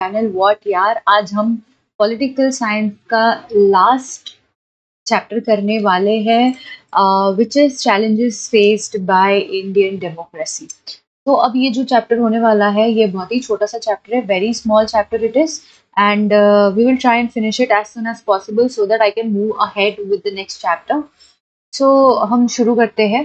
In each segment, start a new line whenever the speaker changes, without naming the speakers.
Channel what यार। आज हम पॉलिटिकल साइंस का लास्ट चैप्टर करने वाले हैं, which is challenges faced by Indian democracy. तो अब ये जो चैप्टर होने वाला है ये बहुत ही छोटा सा चैप्टर है, very small chapter it is, and we will try and finish it as soon as possible so that I can move ahead with the next chapter. So हम शुरू करते हैं,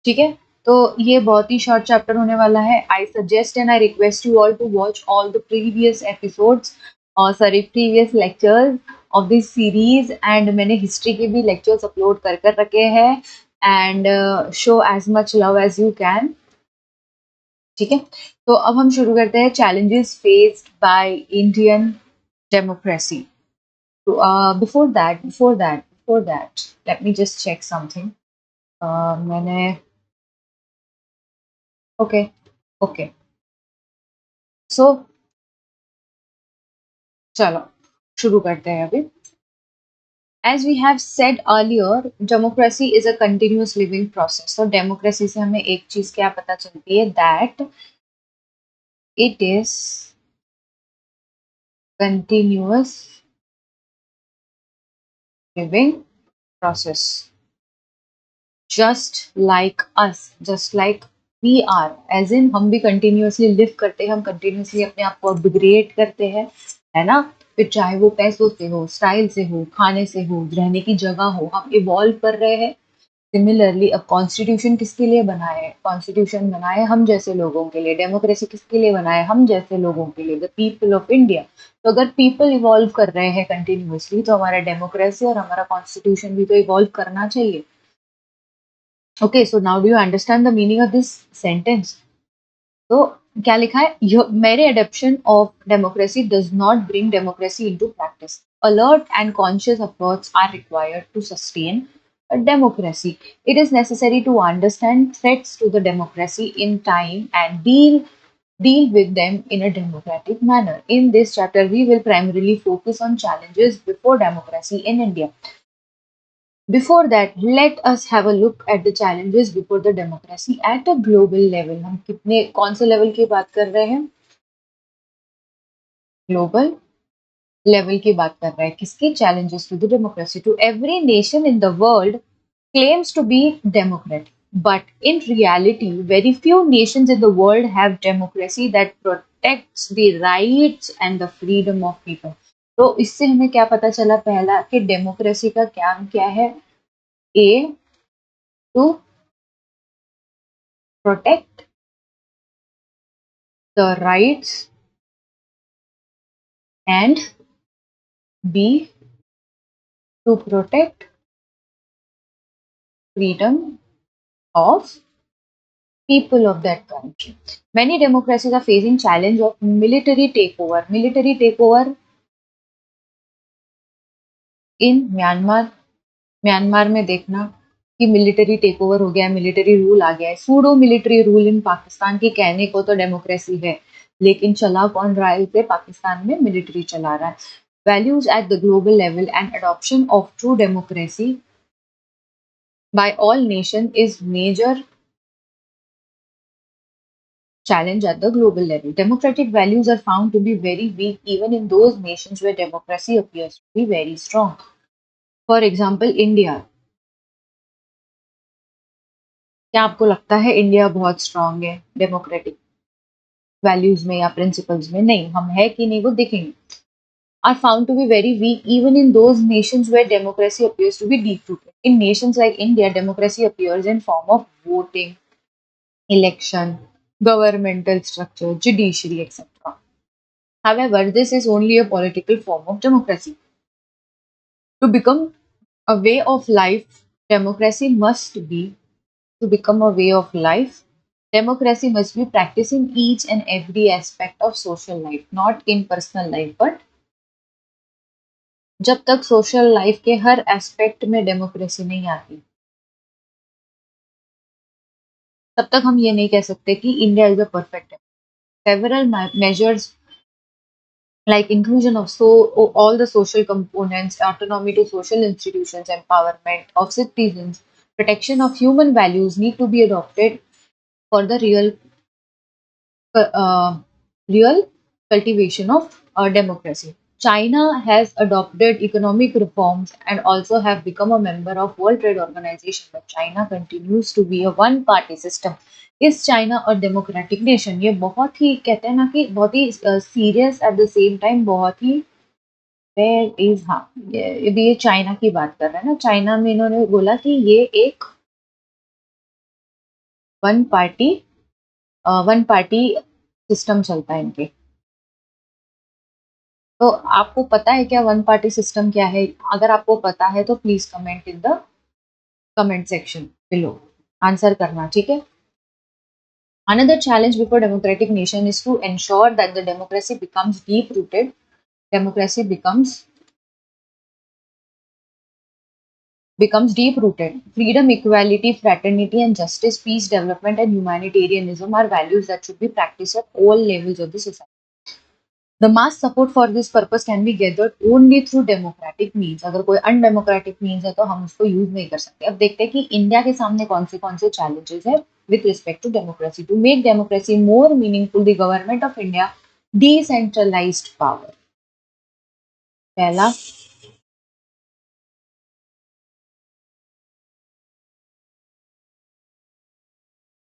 ठीक है। तो ये बहुत ही शॉर्ट चैप्टर होने वाला है। I suggest and I request you all to watch all the previous episodes or sorry previous lectures of this series, and मैंने हिस्ट्री के भी लेक्चर्स अपलोड कर कर रखे हैं, and show as much love as you can, ठीक है। तो अब हम शुरू करते हैं, challenges faced by Indian democracy. तो before that let me just check something. मैंने ओके ओके सो चलो शुरू करते हैं अभी। As we have said earlier, democracy is a continuous living process. So democracy से हमें एक चीज क्या पता चलती है, that it is continuous living process. Just like we are, as in हम भी continuously live करते हैं, हम continuously अपने आप को अपग्रेड करते हैं, है ना। फिर चाहे वो पैसों से हो, स्टाइल से हो, खाने से हो, रहने की जगह हो, हम इवॉल्व कर रहे हैं। सिमिलरली अब कॉन्स्टिट्यूशन किसके लिए बना है? कॉन्स्टिट्यूशन बना है हम जैसे लोगों के लिए। डेमोक्रेसी किसके लिए बना है? हम जैसे लोगों के लिए, द पीपल ऑफ इंडिया। तो अगर पीपल इवॉल्व कर रहे हैं कंटिन्यूअसली, तो हमारा डेमोक्रेसी और हमारा कॉन्स्टिट्यूशन भी तो इवॉल्व करना चाहिए। Okay, so now do you understand the meaning of this sentence? तो क्या लिखा है? मेरे adoption of democracy does not bring democracy into practice. Alert and conscious efforts are required to sustain a democracy. It is necessary to understand threats to the democracy in time and deal with them in a democratic manner. In this chapter, we will primarily focus on challenges before democracy in India. Before that, let us have a look at the challenges before the democracy at a global level. हम कितने कौन से level की बात कर रहे हैं? Global level की बात कर रहे हैं। किसके? Challenges to the democracy. To every nation in the world claims to be democratic, but in reality, very few nations in the world have democracy that protects the rights and the freedom of people. तो इससे हमें क्या पता चला? पहला कि democracy का काम क्या है? ए to protect the rights and B to protect freedom of people of that country. Many democracies are facing challenge of military takeover. Military takeover in Myanmar. Myanmar में देखना कि मिलिट्री टेक ओवर हो गया है, मिलिट्री रूल आ गया है। Pseudo military rule in Pakistan की कहने को तो डेमोक्रेसी है, लेकिन चला कौन रहा है इसे? पाकिस्तान में मिलिट्री चला रहा है। Values at the global level and adoption of true democracy by all nations is major challenge at the global level. Democratic values are found to be very weak even in those nations where democracy appears to be very strong. For example, India. क्या आपको लगता है India बहुत strong है democratic values में या principles में? नहीं। हम है कि नहीं वो देखेंगे। Are found to be very weak even in those nations where democracy appears to be deep rooted. In nations like India, democracy appears in form of voting, election, governmental structure, judiciary, etc. However, this is only a political form of democracy. To become a way of life, democracy must be to become a way of life, democracy must be practiced in each and every aspect of social life, not in personal life, but जब तक social life के हर aspect में democracy नहीं आती, तब तक हम ये नहीं कह सकते कि इंडिया इज अ परफेक्ट है। Several measures like inclusion of all the social components, autonomy to social institutions, empowerment of citizens, protection of human values need to be adopted for the real cultivation of democracy. China has adopted economic reforms and also have become a member of World Trade Organization, but China continues to be a one-party system. Is China a democratic nation? ये बहुत ही कहते हैं ना कि बहुत ही serious at the same time बहुत ही वेयर इज हाँ ये चाइना की बात कर रहे हैं ना चाइना में इन्होंने बोला कि ये एक वन पार्टी सिस्टम चलता है इनके तो आपको पता है क्या वन पार्टी सिस्टम क्या है अगर आपको पता है तो please comment in the comment section below answer करना ठीक है Another challenge before democratic nation is to ensure that the democracy becomes deep rooted democracy becomes deep rooted. Freedom, equality, fraternity, and justice, peace, development, and humanitarianism are values that should be practiced at all levels of the society. The mass support for this purpose can be gathered only through democratic means. अगर कोई undemocratic means है तो हम उसको use नहीं कर सकते. अब देखते हैं कि इंडिया के सामने कौन से challenges है with respect to democracy. To make democracy more meaningful, the government of India decentralized power. पहला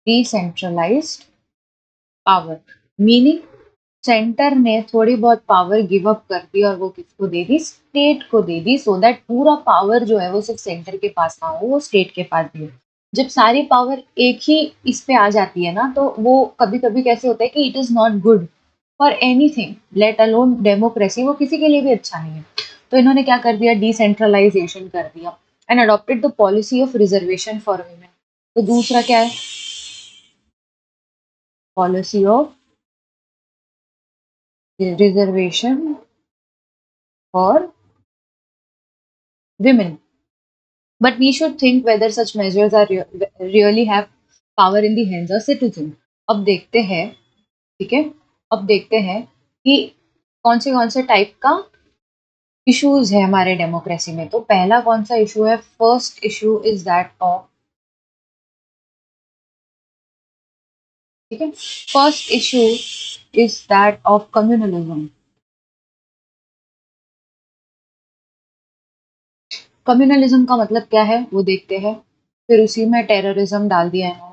decentralized power meaning सेंटर ने थोड़ी बहुत पावर गिव अप कर दी और वो किसको दे दी स्टेट को दे दी सो दैट पूरा पावर जो है वो सिर्फ सेंटर के पास ना हो वो स्टेट के पास भी हो जब सारी पावर एक ही इस पे आ जाती है ना तो वो कभी कभी कैसे होता है कि it is not good for anything let alone democracy वो किसी के लिए भी अच्छा नहीं है तो इन्होंने क्या कर दिया डिसेंट्रलाइजेशन कर दिया and adopted the policy of reservation for women तो दूसरा क्या है policy of reservation for women. But we should think whether such measures are really have power in the hands of citizen. अब देखते हैं ठीक है अब देखते हैं कि कौन से टाइप का इश्यूज है हमारे डेमोक्रेसी में तो पहला कौन सा इशू है first issue is that of ठीक है first issue is that of communalism communalism का मतलब क्या है वो देखते हैं फिर उसी में टेररिज्म डाल दिया इन्होंने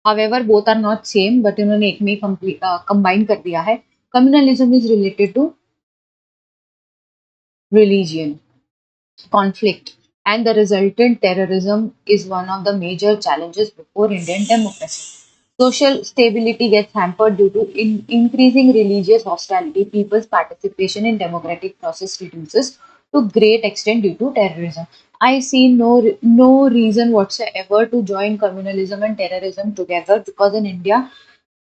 However, both are not same, but इन्होंने एक में कंबाइन कर दिया है communalism is related to religion conflict and the resultant terrorism is one of the major challenges before Indian democracy. Social stability gets hampered due to increasing religious hostility. People's participation in democratic process reduces to great extent due to terrorism. I see no reason whatsoever to join communalism and terrorism together because in India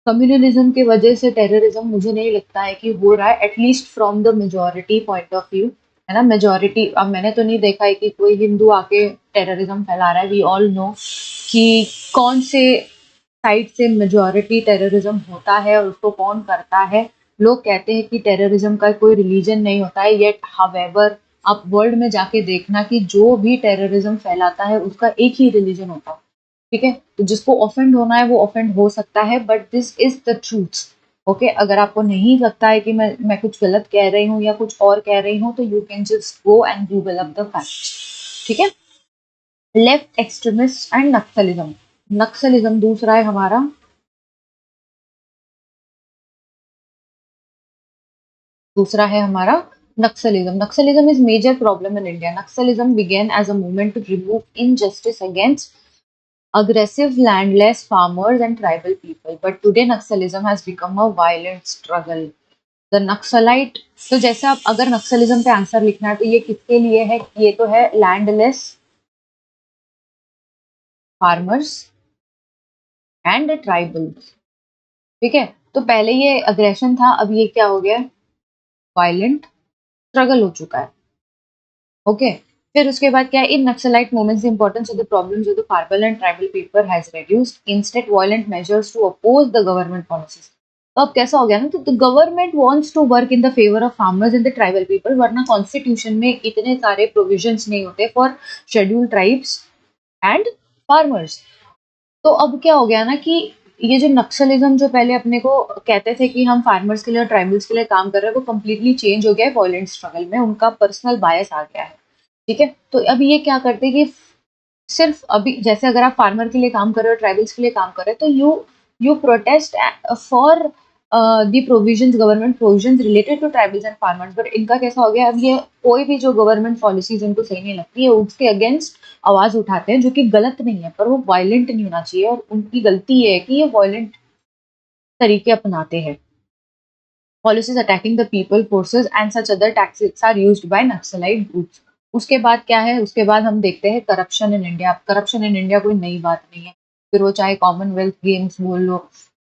communalism की वजह से terrorism मुझे नहीं लगता है कि हो रहा है at least from the majority point of view है ना मेजोरिटी अब मैंने तो नहीं देखा है कि कोई हिंदू आके टेररिज्म फैला रहा है वी ऑल नो कि कौन से साइड से मेजोरिटी टेररिज्म होता है और उसको कौन करता है लोग कहते हैं कि टेररिज्म का कोई रिलीजन नहीं होता है येट हावेवर आप वर्ल्ड में जाके देखना कि जो भी टेररिज्म फैलाता है उसका एक ही रिलीजन होता है ठीक है तो जिसको ऑफेंड होना है वो ऑफेंड हो सकता है but this is the truth okay अगर आपको नहीं लगता है कि मैं कुछ गलत कह रही हूँ या कुछ और कह रही हूँ तो you can just go and Google up the fact ठीक है लेफ्ट एक्सट्रीमिस्ट एंड नक्सलिज्म दूसरा है हमारा naxalism is major problem in India naxalism began as a movement to remove injustice against aggressive landless farmers and tribal people but today naxalism has become a violent struggle the naxalite तो जैसा आप अगर नक्सलिज्म पे answer लिखना है तो ये किसके लिए है ये तो है लैंडलेस फार्मर्स एंड ट्राइबल्स ठीक है तो पहले ये अग्रेशन था अब ये क्या हो गया वायलेंट स्ट्रगल हो चुका है ओके फिर उसके बाद क्या है in Naxalite movements the importance of the problems of the farmer and tribal people has reduced instead violent measures to oppose the government policies तो अब कैसा हो गया ना तो the government wants to work in the favour of farmers and the tribal people वरना constitution में इतने सारे प्रोविजंस नहीं होते for scheduled tribes and farmers तो अब क्या हो गया ना कि ये जो नक्सलिज्म जो पहले अपने को कहते थे कि हम फार्मर्स के लिए और ट्राइबल्स के लिए काम कर रहे हैं, वो कम्प्लीटली चेंज हो गया है वायलेंट स्ट्रगल में, उनका पर्सनल बायस आ गया है। ठीक है, तो अब ये क्या करते हैं कि सिर्फ अभी जैसे अगर आप फार्मर के लिए काम कर रहे हो, ट्राइबल्स के लिए काम कर रहे हो, तो you protest for the provisions, government provisions related to tribals and farmers. But इनका कैसा हो गया, अब ये कोई भी जो गवर्नमेंट पॉलिसीज इनको सही नहीं लगती है, उसके अगेंस्ट आवाज उठाते हैं, जो कि गलत नहीं है, पर वो वायलेंट नहीं होना चाहिए, और उनकी गलती ये है कि ये वायलेंट तरीके अपनाते हैं। Policies attacking the people, forces and such other tactics are used by Naxalite groups. उसके बाद क्या है, उसके बाद हम देखते हैं corruption in India. Corruption in India कोई नई बात नहीं है, फिर वो चाहे कॉमनवेल्थ गेम्स बोल लो,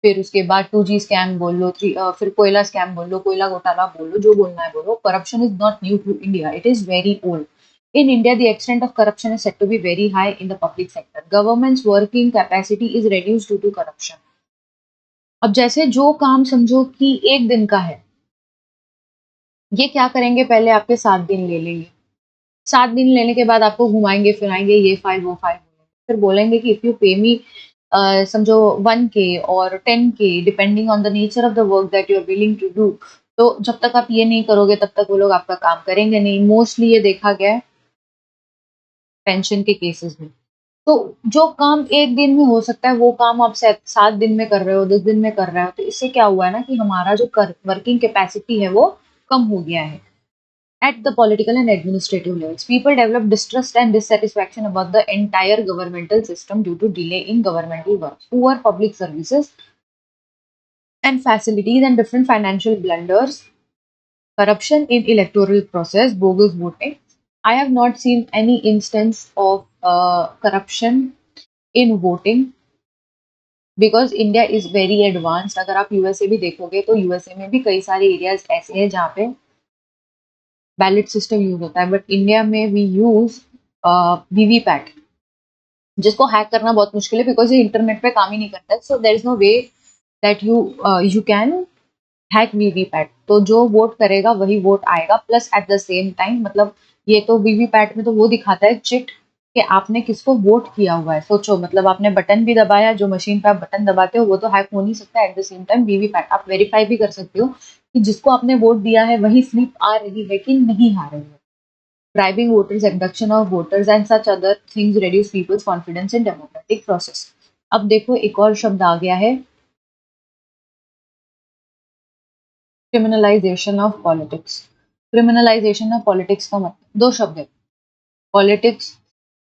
फिर उसके बाद 2G स्कैम बोल लो, फिर कोयला स्कैम बोल लो, कोयला घोटाला बोल लो, जो बोलना है बोलो। Corruption is not new to India, it is very old. In India, the extent of corruption is said to be very high in the public sector. Government's working capacity is reduced due to corruption. अब जैसे जो काम समझो कि एक दिन का है, ये क्या करेंगे, पहले आपके 7 दिन ले लेंगे। 7 दिन लेने के बाद आपको घुमाएंगे फिराएंगे, ये फाइल वो फाइल, फिर बोलेंगे कि इफ यू पे मी समझो 1K और 10K depending on the nature of the work that you are willing to do, तो जब तक आप ये नहीं करोगे तब तक वो लोग आपका काम करेंगे नहीं। मोस्टली ये देखा गया है पेंशन के केसेस में। तो जो काम एक दिन में हो सकता है, वो काम आप 7 दिन में कर रहे हो, 10 दिन में कर रहे हो, तो इससे क्या हुआ है ना कि हमारा जो वर्किंग कैपेसिटी है वो कम हो गया है। At the political and administrative levels, people develop distrust and dissatisfaction about the entire governmental system due to delay in governmental work, poor public services and facilities, and different financial blunders, corruption in electoral process, bogus voting. I have not seen any instance of corruption in voting because India is very advanced. अगर आप USA भी देखोगे तो USA में भी कई सारे areas ऐसे हैं जहाँ पे बैलेट सिस्टम यूज होता है, बट इंडिया में वी यूज वीवीपैट, जिसको हैक करना बहुत मुश्किल है बिकॉज ये इंटरनेट पे काम ही नहीं करता है। So there is no way that you can hack VVPAT. तो जो वोट करेगा वही वोट आएगा, plus at the same time, मतलब ये तो वीवीपैट में तो वो दिखाता है चिट कि आपने किसको वोट किया हुआ है। सोचो, मतलब आपने बटन भी दबाया, जो मशीन पे आप बटन दबाते हो वो तो हैक हो नहीं सकता। Eight the same time VVPAT आप वेरीफाई भी कर सकते हो कि जिसको आपने वोट दिया है वही स्लिप आ रही है कि नहीं आ रही है। Bribing voters, abduction of voters and such other things reduce people's confidence in democratic process. अब देखो एक और शब्द आ गया है, criminalisation of politics. Criminalisation of politics का मतलब दो शब्द है। पॉलिटिक्स,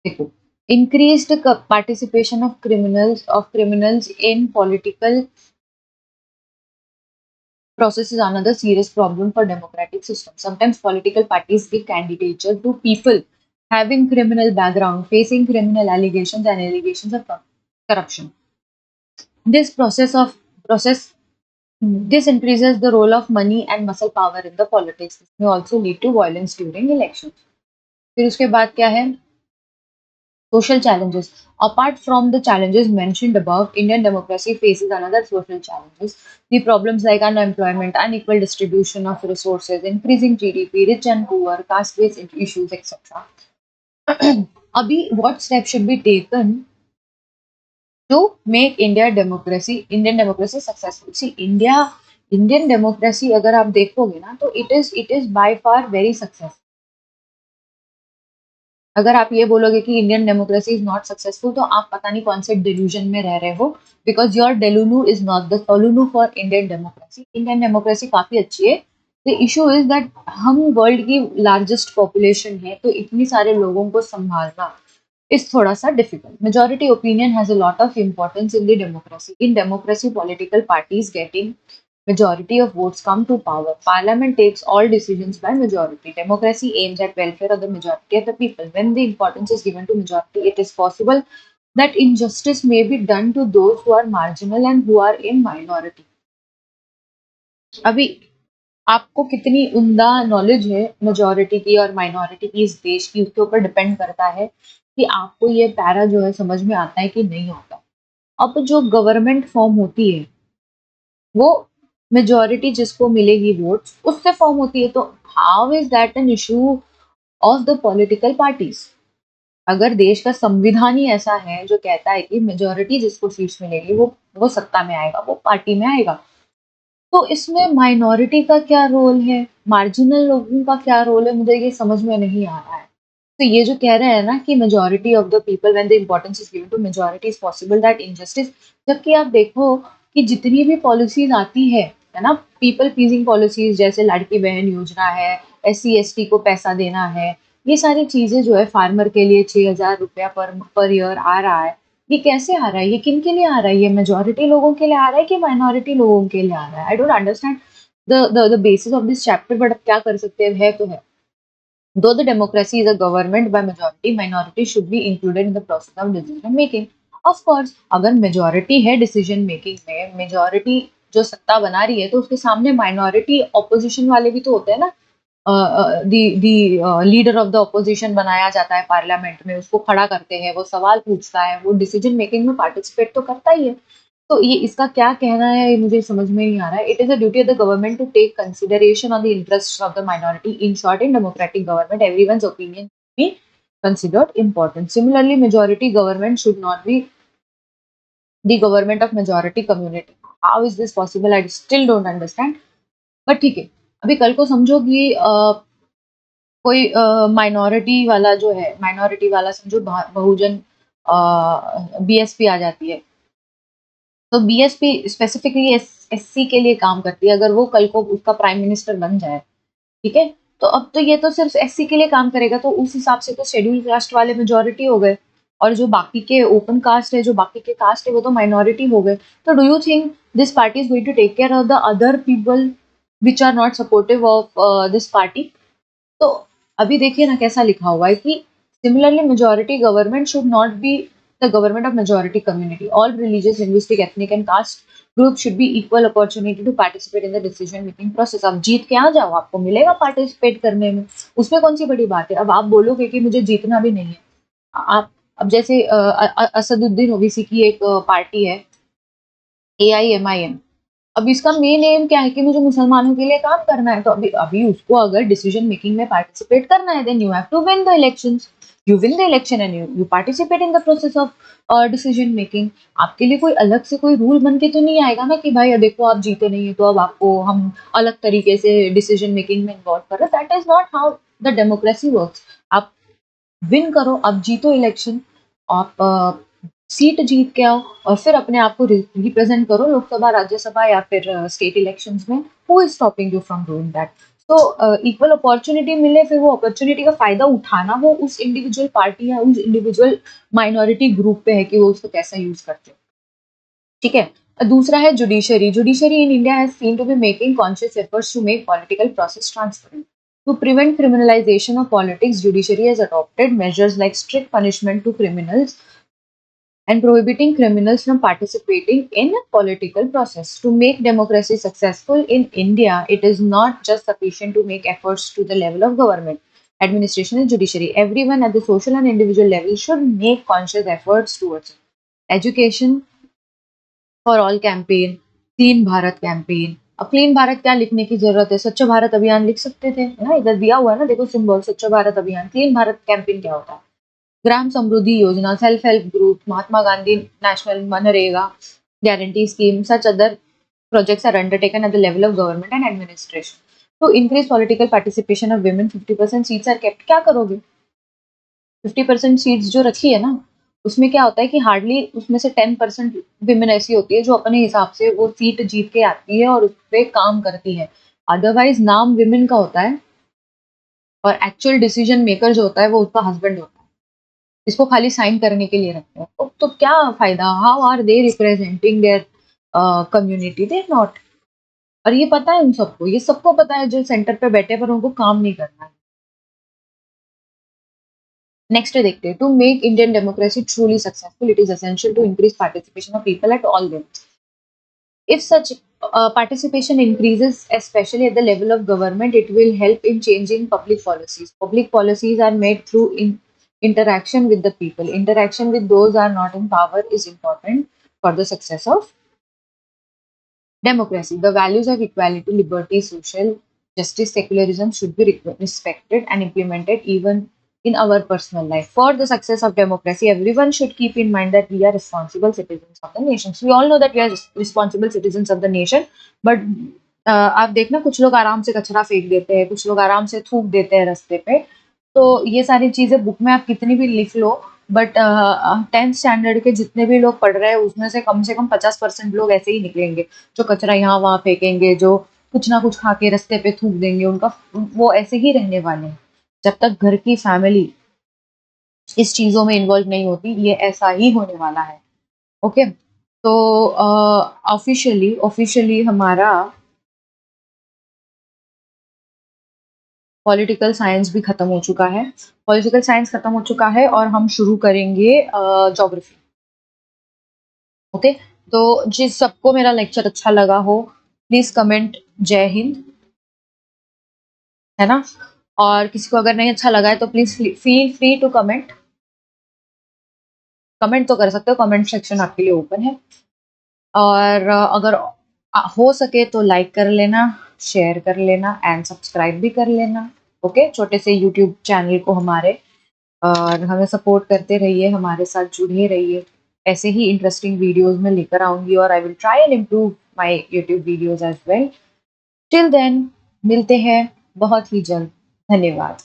देखो, increased participation of criminals in political process is another serious problem for democratic system. Sometimes political parties give candidature to people having criminal background, facing criminal allegations and allegations of corruption. This process this increases the role of money and muscle power in the politics. This may also lead to violence during elections. फिर उसके बाद क्या है, social challenges. Apart from the challenges mentioned above, Indian democracy faces another social challenges. The problems like unemployment, unequal distribution of resources, increasing GDP, rich and poor, caste-based issues, etc. Abhi, what steps should be taken to make Indian democracy successful? See, Indian democracy अगर आप देखोगे ना तो it is by far very successful. अगर आप ये बोलोगे कि Indian democracy is not successful, तो आप पता नहीं कौन से डिल्यूजन में रह रहे हो, because your delusion is not the solution for Indian democracy. Indian democracy काफी अच्छी है। द इशू इज दैट हम वर्ल्ड की लार्जेस्ट पॉपुलेशन है, तो इतनी सारे लोगों को संभालना is थोड़ा सा difficult. Majority opinion has a lot of importance in the democracy. In democracy, political parties getting majority of votes come to power. Parliament takes all decisions by majority. Democracy aims at welfare of the majority of the people. When the importance is given to majority, it is possible that injustice may be done to those who are marginal and who are in minority. अभी आपको कितनी उम्दा knowledge है majority की और minority की इस देश की, उसके ऊपर डिपेंड करता है कि आपको ये पैरा जो है समझ में आता है कि नहीं आता। अब जो गवर्नमेंट फॉर्म होती है वो मेजॉरिटी जिसको मिलेगी वोट्स उससे फॉर्म होती है, तो how is that an issue of the political parties? अगर देश का संविधान ही ऐसा है जो कहता है कि मेजोरिटी जिसको सीट्स मिलेगी वो सत्ता में आएगा, वो पार्टी में आएगा, तो इसमें माइनॉरिटी का क्या रोल है, मार्जिनल लोगों का क्या रोल है, मुझे ये समझ में नहीं आ रहा है। तो ये जो कह रहे हैं ना कि majority of the people when the importance is given to majority is possible that injustice, जबकि आप देखो कि जितनी भी पॉलिसीज आती है ना, पीपल प्लीजिंग पॉलिसीज जैसे लड़की बहन योजना है, SC ST को पैसा देना है, ये सारी चीजें जो है फार्मर के लिए 6,000 रुपया पर ईयर आ रहा है, ये कैसे आ रहा है, ये किन के लिए आ रहा है, ये मेजोरिटी लोगों के लिए आ रहा है कि माइनॉरिटी लोगों के लिए आ रहा है? I don't understand the basis of this chapter, but अब क्या कर सकते हैं, है तो है। Though the democracy is a government by majority, minority should be included in the process of decision making. Of course, अगर majority है decision making में, majority जो सत्ता बना रही है, तो उसके सामने minority opposition वाले भी तो होते हैं ना। दी लीडर ऑफ द ऑपोजिशन बनाया जाता है पार्लियामेंट में, उसको खड़ा करते हैं, वो सवाल पूछता है, वो डिसीजन मेकिंग में पार्टिसिपेट तो करता ही है। तो ये इसका क्या कहना है, ये मुझे समझ में नहीं आ रहा है। It is a duty of the government to take consideration on the interest of the minority. In short, in democratic government everyone's opinion be considered important. Similarly, majority government should not be the government of majority community. How is this possible? I still don't understand. But ठीक है, अभी कल को समझो कि कोई minority वाला जो है, माइनॉरिटी वाला समझो बहुजन BSP आ जाती है, तो BSP स्पेसिफिकली SC के लिए काम करती है। अगर वो कल को उसका प्राइम मिनिस्टर बन जाए, ठीक है, तो अब तो ये तो सिर्फ SC के लिए काम करेगा, तो उस हिसाब से तो शेड्यूल कास्ट वाले मेजोरिटी हो गए, और जो बाकी के ओपन कास्ट है, जो बाकी के कास्ट है, वो तो माइनॉरिटी हो गए। तो do you think this party is going to take care of the other people which are not supportive of this party? तो अभी देखिए ना कैसा लिखा हुआ है कि similarly majority government should not be the government of majority community. All religious, linguistic, ethnic and caste group should be equal opportunity to participate in the decision making process. आप जीत के आ जाओ, आपको मिलेगा पार्टिसिपेट करने में, उसमें कौन सी बड़ी बात है। अब आप बोलोगे कि मुझे जीतना भी नहीं है, आप अब जैसे असदुद्दीन ओवैसी की एक पार्टी है AIMIM, अब इसका मेन एम क्या है कि मुझे मुसलमानों के लिए काम करना है, तो अभी अभी उसको अगर डिसीजन मेकिंग में पार्टिसिपेट करना है, then you have to win the elections. You win the election and you participate in the process of decision making. आपके लिए कोई अलग से कोई रूल बन के तो नहीं आएगा ना कि भाई देखो आप जीते नहीं है तो अब आपको हम अलग तरीके से डिसीजन मेकिंग में इन्वॉल्व कर रहे हैं। That is not how the democracy works. आप विन करो, आप जीतो इलेक्शन, आप सीट जीत के आओ, और फिर अपने आप को रिप्रेजेंट करो लोकसभा, राज्यसभा या फिर स्टेट इलेक्शंस में। Who is stopping you from doing that? तो इक्वल अपॉर्चुनिटी मिले, फिर वो अपॉर्चुनिटी का फायदा उठाना वो उस इंडिविजुअल पार्टी या उस इंडिविजुअल माइनॉरिटी ग्रुप पे है कि वो उसको कैसा यूज करते हैं। ठीक है। दूसरा है judiciary. Judiciary in India has seen to be making conscious efforts to make political process transparent. To prevent criminalization of politics, judiciary has adopted measures like strict punishment to criminals and prohibiting criminals from participating in a political process. To make democracy successful in India, it is not just sufficient to make efforts to the level of government, administration, and judiciary. Everyone at the social and individual level should make conscious efforts towards it. Education for all campaign, clean Bharat campaign. अब clean Bharat क्या लिखने की जरूरत है, स्वच्छ भारत अभियान लिख सकते थे, है ना, इधर दिया हुआ है ना, देखो सिंबल स्वच्छ भारत अभियान। क्लीन भारत कैंपेन क्या होता है? ग्राम समृद्धि योजना, self help group, Mahatma Gandhi national MNREGA guarantee scheme, such other projects are undertaken at the level of government and administration to increase political participation of women. 50% seats are kept. क्या करोगे? 50% सीट्स जो रखी है ना, उसमें क्या होता है कि हार्डली उसमें से 10% विमेन ऐसी होती है जो अपने हिसाब से वो सीट जीत के आती है और उस पर काम करती है। अदरवाइज नाम विमेन का होता है और एक्चुअल डिसीजन मेकर जो होता है वो उसका हस्बैंड होता है। इसको खाली साइन करने के लिए रखते हैं, तो क्या फायदा? How are they representing their community? They not. और ये पता है उन सबको, ये सबको पता है जो सेंटर पे बैठे, पर उनको काम नहीं करना है। नेक्स्ट देखते हैं, to make Indian democracy truly successful it is essential to increase participation of people at all levels. If such participation increases, especially at the level of government, it will help in changing public policies. Public policies are made through interaction with the people. Interaction with those are not in power is important for the success of democracy. The values of equality, liberty, social justice, secularism should be respected and implemented even in our personal life. For the success of democracy, everyone should keep in mind that we are responsible citizens of the nation. So we all know that we are responsible citizens of the nation, but आप देखना कुछ लोग आराम से कचरा फेंक देते हैं, कुछ लोग आराम से थूक देते हैं रास्ते पे। तो ये सारी चीजें बुक में आप कितनी भी लिख लो, बट 10th स्टैंडर्ड के जितने भी लोग पढ़ रहे हैं उसमें से कम 50% लोग ऐसे ही निकलेंगे, जो कचरा यहाँ वहाँ फेंकेंगे, जो कुछ ना कुछ खा के रास्ते पे थूक देंगे, उनका वो ऐसे ही रहने वाले हैं। जब तक घर की फैमिली इस चीजों में इन्वॉल्व नहीं होती, ये ऐसा ही होने वाला है। ओके, तो ऑफिशियली हमारा पॉलिटिकल साइंस भी खत्म हो चुका है। पॉलिटिकल साइंस खत्म हो चुका है और हम शुरू करेंगे ज्योग्राफी। ओके, तो जिस सबको मेरा लेक्चर अच्छा लगा हो, प्लीज कमेंट जय हिंद, है ना। और किसी को अगर नहीं अच्छा लगा है तो please feel free to comment. Comment तो कर सकते हो, कमेंट सेक्शन आपके लिए ओपन है। और अगर हो सके तो लाइक कर लेना, शेयर कर लेना एंड सब्सक्राइब भी कर लेना। ओके, छोटे से यूट्यूब चैनल को हमारे, और हमें सपोर्ट करते रहिए, हमारे साथ जुड़े रहिए। ऐसे ही इंटरेस्टिंग वीडियोस में लेकर आऊंगी और I will try and improve my YouTube videos as well. Till then मिलते हैं बहुत ही जल्द। धन्यवाद।